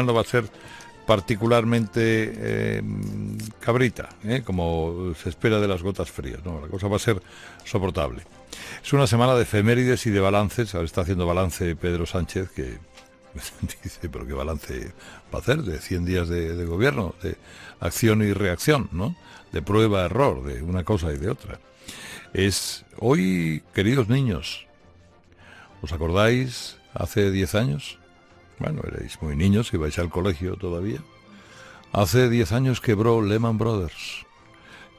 no va a ser particularmente cabrita, como se espera de las gotas frías, ¿no? La cosa va a ser soportable. Es una semana de efemérides y de balances. Ahora está haciendo balance Pedro Sánchez, que dice, pero qué balance va a hacer de 100 días de gobierno, de acción y reacción, ¿no? De prueba-error, de una cosa y de otra. Es hoy, queridos niños, ¿os acordáis hace 10 años? Bueno, erais muy niños, ibais al colegio todavía. Hace 10 años quebró Lehman Brothers.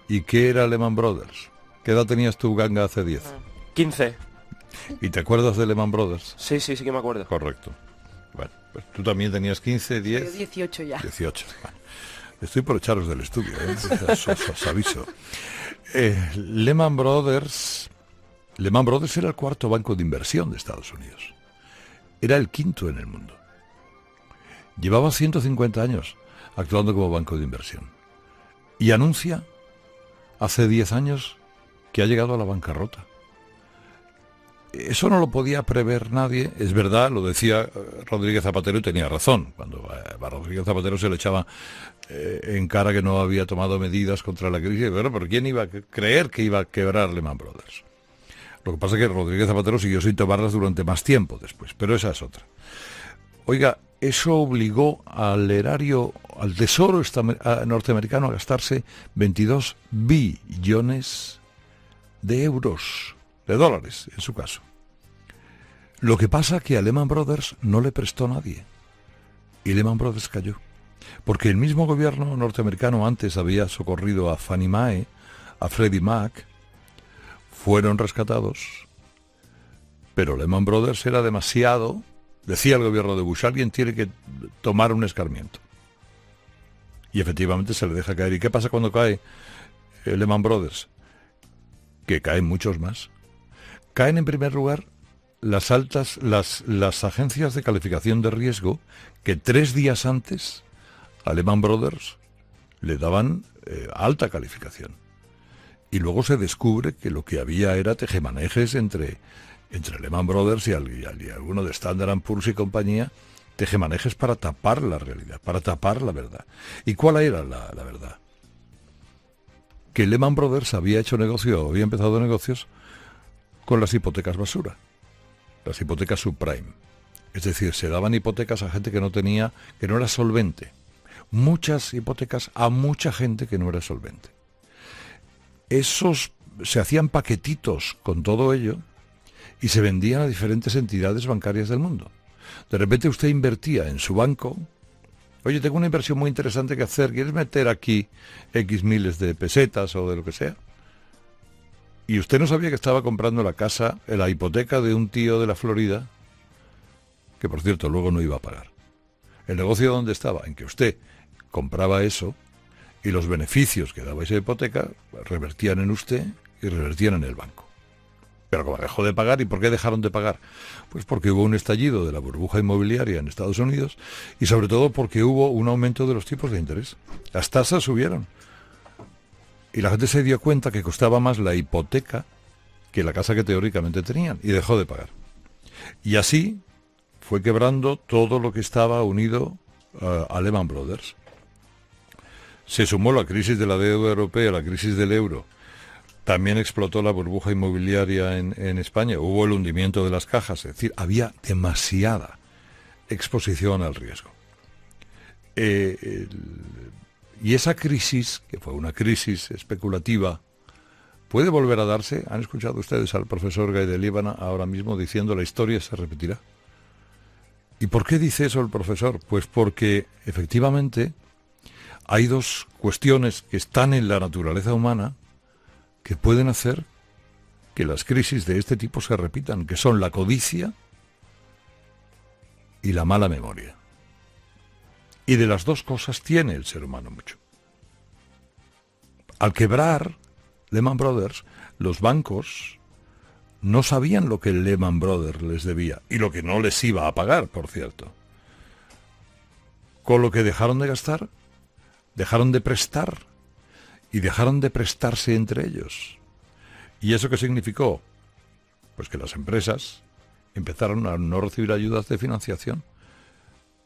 ¿Y qué era Lehman Brothers? ¿Qué edad tenías tú, Ganga, hace 10? 15. ¿Y te acuerdas de Lehman Brothers? Sí que me acuerdo. Correcto. Bueno, pues tú también tenías 15, 10... Yo 18 ya. 18. Bueno, estoy por echaros del estudio, os aviso. Lehman Brothers era el cuarto banco de inversión de Estados Unidos. Era el quinto en el mundo. Llevaba 150 años actuando como banco de inversión. Y anuncia, hace 10 años, que ha llegado a la bancarrota. Eso no lo podía prever nadie. Es verdad, lo decía Rodríguez Zapatero y tenía razón. Cuando a Rodríguez Zapatero se le echaba en cara que no había tomado medidas contra la crisis. Pero ¿quién iba a creer que iba a quebrar Lehman Brothers? Lo que pasa es que Rodríguez Zapatero siguió sin tomarlas durante más tiempo después, pero esa es otra. Oiga, eso obligó al erario, al tesoro norteamericano a gastarse 22 billones de euros, de dólares en su caso. Lo que pasa es que a Lehman Brothers no le prestó nadie y Lehman Brothers cayó. Porque el mismo gobierno norteamericano antes había socorrido a Fannie Mae, a Freddie Mac, fueron rescatados, pero Lehman Brothers era demasiado, decía el gobierno de Bush, alguien tiene que tomar un escarmiento. Y efectivamente se le deja caer. ¿Y qué pasa cuando cae Lehman Brothers? Que caen muchos más. Caen en primer lugar las agencias de calificación de riesgo que 3 días antes a Lehman Brothers le daban alta calificación. Y luego se descubre que lo que había era tejemanejes entre Lehman Brothers y alguno de Standard & Poor's y compañía, tejemanejes para tapar la realidad, para tapar la verdad. ¿Y cuál era la verdad? Que Lehman Brothers había empezado negocios con las hipotecas basura, las hipotecas subprime. Es decir, se daban hipotecas a gente que no era solvente. Muchas hipotecas a mucha gente que no era solvente. Se hacían paquetitos con todo ello y se vendían a diferentes entidades bancarias del mundo. De repente usted invertía en su banco. Oye, tengo una inversión muy interesante que hacer. ¿Quieres meter aquí X miles de pesetas o de lo que sea? Y usted no sabía que estaba comprando la hipoteca de un tío de la Florida, que por cierto luego no iba a pagar. El negocio donde estaba, en que usted compraba eso, y los beneficios que daba esa hipoteca revertían en usted y revertían en el banco. Pero como dejó de pagar, ¿y por qué dejaron de pagar? Pues porque hubo un estallido de la burbuja inmobiliaria en Estados Unidos y sobre todo porque hubo un aumento de los tipos de interés. Las tasas subieron. Y la gente se dio cuenta que costaba más la hipoteca que la casa que teóricamente tenían y dejó de pagar. Y así fue quebrando todo lo que estaba unido a Lehman Brothers. Se sumó la crisis de la deuda europea, la crisis del euro. También explotó la burbuja inmobiliaria en España. Hubo el hundimiento de las cajas. Es decir, había demasiada exposición al riesgo. Y esa crisis, que fue una crisis especulativa, ¿puede volver a darse? ¿Han escuchado ustedes al profesor Guy de Líbana ahora mismo diciendo la historia se repetirá? ¿Y por qué dice eso el profesor? Pues porque efectivamente hay dos cuestiones que están en la naturaleza humana que pueden hacer que las crisis de este tipo se repitan, que son la codicia y la mala memoria. Y de las dos cosas tiene el ser humano mucho. Al quebrar Lehman Brothers, los bancos no sabían lo que Lehman Brothers les debía y lo que no les iba a pagar, por cierto. Con lo que dejaron de gastar, dejaron de prestar y dejaron de prestarse entre ellos. ¿Y eso qué significó? Pues que las empresas empezaron a no recibir ayudas de financiación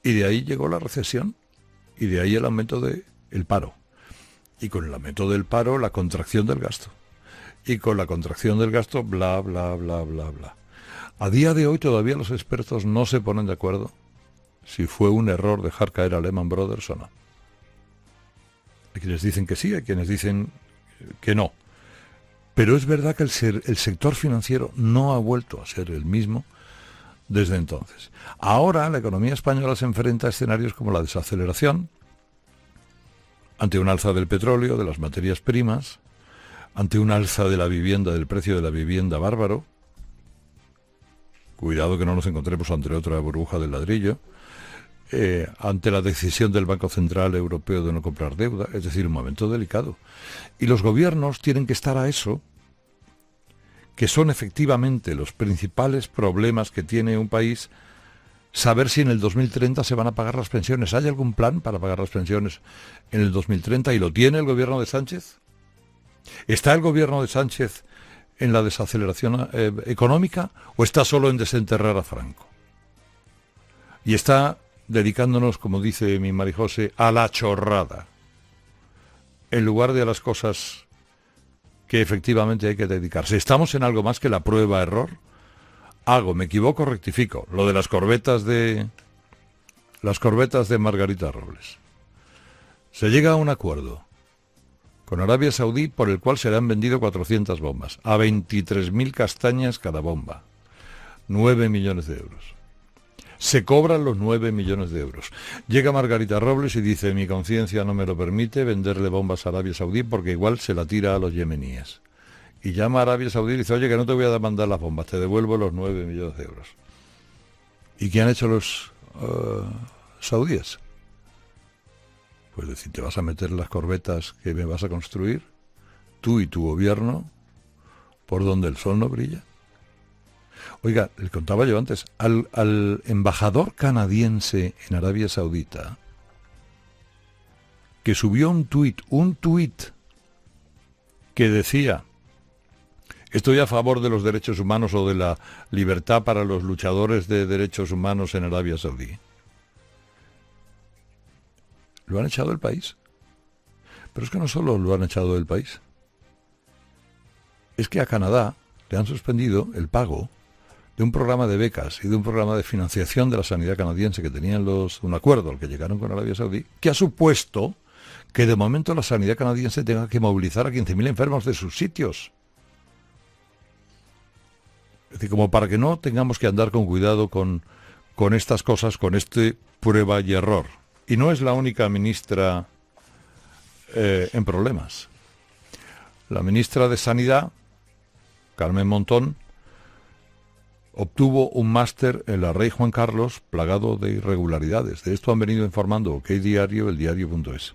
Y de ahí llegó la recesión y de ahí el aumento del paro. Y con el aumento del paro, la contracción del gasto. Y con la contracción del gasto, bla, bla, bla, bla, bla. A día de hoy todavía los expertos no se ponen de acuerdo si fue un error dejar caer a Lehman Brothers o no. Hay quienes dicen que sí, hay quienes dicen que no. Pero es verdad que el sector financiero no ha vuelto a ser el mismo desde entonces. Ahora la economía española se enfrenta a escenarios como la desaceleración, ante un alza del petróleo, de las materias primas, ante un alza de la vivienda, del precio de la vivienda bárbaro. Cuidado que no nos encontremos ante otra burbuja del ladrillo. Ante la decisión del Banco Central Europeo de no comprar deuda, es decir, un momento delicado. Y los gobiernos tienen que estar a eso, que son efectivamente los principales problemas que tiene un país, saber si en el 2030 se van a pagar las pensiones. ¿Hay algún plan para pagar las pensiones en el 2030? ¿Y lo tiene el gobierno de Sánchez? ¿Está el gobierno de Sánchez en la desaceleración económica o está solo en desenterrar a Franco? Y está dedicándonos, como dice mi Marijose, a la chorrada, en lugar de a las cosas que efectivamente hay que dedicarse. ¿Estamos en algo más que la prueba-error? Me equivoco, rectifico. Lo de las corbetas de Margarita Robles. Se llega a un acuerdo con Arabia Saudí por el cual serán vendido 400 bombas, a 23.000 castañas cada bomba, 9 millones de euros. Se cobran los 9 millones de euros. Llega Margarita Robles y dice, mi conciencia no me lo permite venderle bombas a Arabia Saudí porque igual se la tira a los yemeníes. Y llama a Arabia Saudí y dice, oye, que no te voy a demandar las bombas, te devuelvo los 9 millones de euros. ¿Y qué han hecho los saudíes? Pues decir, te vas a meter las corbetas que me vas a construir, tú y tu gobierno, por donde el sol no brilla. Oiga, le contaba yo antes, al embajador canadiense en Arabia Saudita, que subió un tuit que decía, estoy a favor de los derechos humanos o de la libertad para los luchadores de derechos humanos en Arabia Saudí. Lo han echado del país. Pero es que no solo lo han echado del país. Es que a Canadá le han suspendido el pago de un programa de becas y de un programa de financiación de la sanidad canadiense que tenían un acuerdo al que llegaron con Arabia Saudí, que ha supuesto que de momento la sanidad canadiense tenga que movilizar a 15.000 enfermos de sus sitios. Es decir, como para que no tengamos que andar con cuidado con estas cosas, con este prueba y error. Y no es la única ministra en problemas. La ministra de Sanidad, Carmen Montón, obtuvo un máster en la Rey Juan Carlos plagado de irregularidades. De esto han venido informando OK Diario, el diario.es.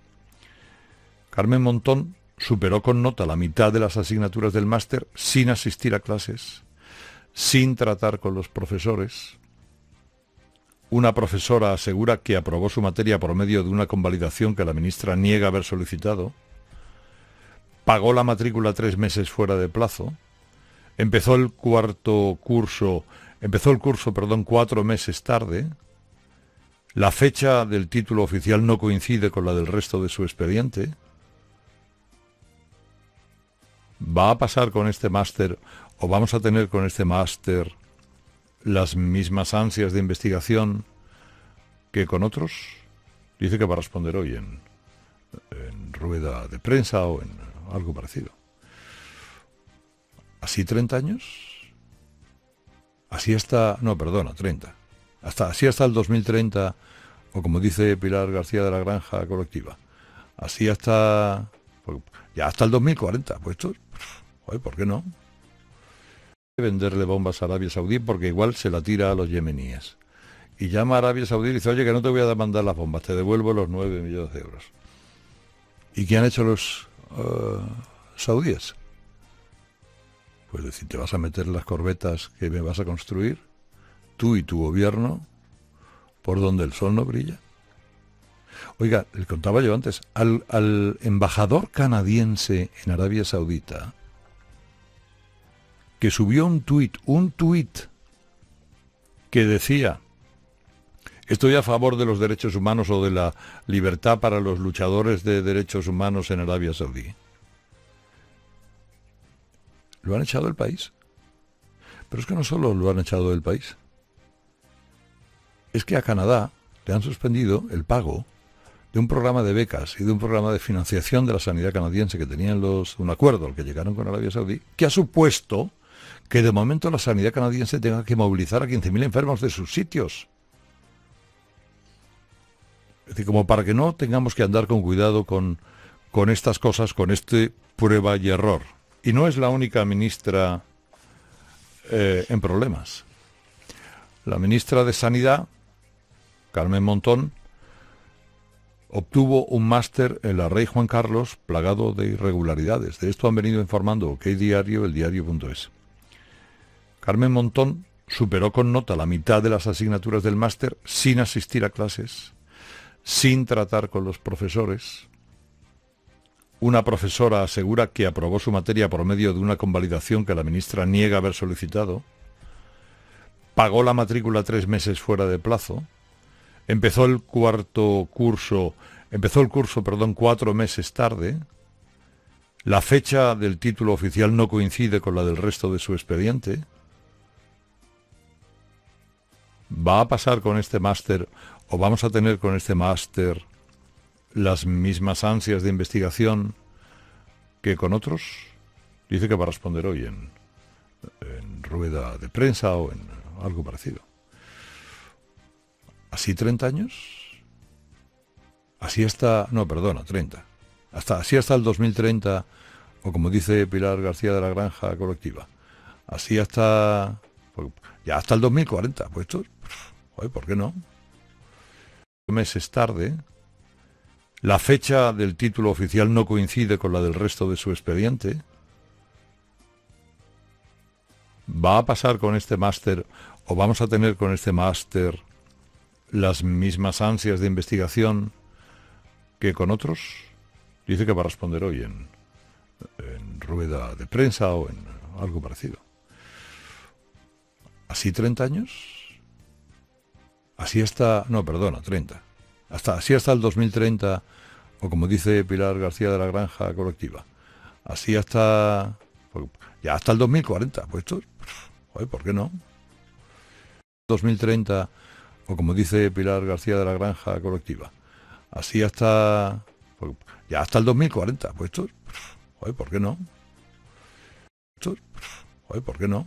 Carmen Montón superó con nota la mitad de las asignaturas del máster sin asistir a clases, sin tratar con los profesores. Una profesora asegura que aprobó su materia por medio de una convalidación que la ministra niega haber solicitado. Pagó la matrícula 3 meses fuera de plazo. Empezó el curso 4 meses tarde. La fecha del título oficial no coincide con la del resto de su expediente. ¿Va a pasar con este máster o vamos a tener con este máster las mismas ansias de investigación que con otros? Dice que va a responder hoy en rueda de prensa o en algo parecido. ¿Así 30 años? Así hasta... No, perdona, 30. Así hasta el 2030, o como dice Pilar García de la Granja Colectiva. Así hasta... Ya hasta el 2040. Pues esto... Oye, ¿por qué no? Venderle bombas a Arabia Saudí porque igual se la tira a los yemeníes. Y llama a Arabia Saudí y dice, oye, que no te voy a demandar las bombas, te devuelvo los 9 millones de euros. ¿Y qué han hecho los saudíes? Pues decir, te vas a meter las corbetas que me vas a construir, tú y tu gobierno, por donde el sol no brilla. Oiga, le contaba yo antes, al embajador canadiense en Arabia Saudita, que subió un tuit que decía, Estoy a favor de los derechos humanos o de la libertad para los luchadores de derechos humanos en Arabia Saudí. Lo han echado del país. Pero es que no solo lo han echado del país. Es que a Canadá le han suspendido el pago de un programa de becas y de un programa de financiación de la sanidad canadiense que tenían un acuerdo al que llegaron con Arabia Saudí, que ha supuesto que de momento la sanidad canadiense tenga que movilizar a 15.000 enfermos de sus sitios. Es decir, como para que no tengamos que andar con cuidado con estas cosas, con este prueba y error. Y no es la única ministra en problemas. La ministra de Sanidad, Carmen Montón, obtuvo un máster en la Rey Juan Carlos plagado de irregularidades. De esto han venido informando OK Diario, el diario.es. Carmen Montón superó con nota la mitad de las asignaturas del máster sin asistir a clases, sin tratar con los profesores. Una profesora asegura que aprobó su materia por medio de una convalidación que la ministra niega haber solicitado. Pagó la matrícula 3 meses fuera de plazo. Empezó el curso 4 meses tarde. La fecha del título oficial no coincide con la del resto de su expediente. ¿Va a pasar con este máster o vamos a tener con este máster las mismas ansias de investigación que con otros? Dice que va a responder hoy en rueda de prensa o en algo parecido. ¿Así 30 años? Así hasta... No, perdona, 30. Así hasta el 2030, o como dice Pilar García de la Granja Colectiva. Así hasta... Ya hasta el 2040. Pues esto... ¿Por qué no? Meses tarde... La fecha del título oficial no coincide con la del resto de su expediente. ¿Va a pasar con este máster o vamos a tener con este máster las mismas ansias de investigación que con otros? Dice que va a responder hoy en rueda de prensa o en algo parecido. ¿Así 30 años? Así hasta... No, perdona, 30. Así hasta el 2030, o como dice Pilar García de la Granja Colectiva. Así hasta... Ya hasta el 2040. Pues esto... ¿Por qué no? 2030, o como dice Pilar García de la Granja Colectiva. Así hasta... Ya hasta el 2040. Pues esto... ¿Por qué no? ¿Por qué no?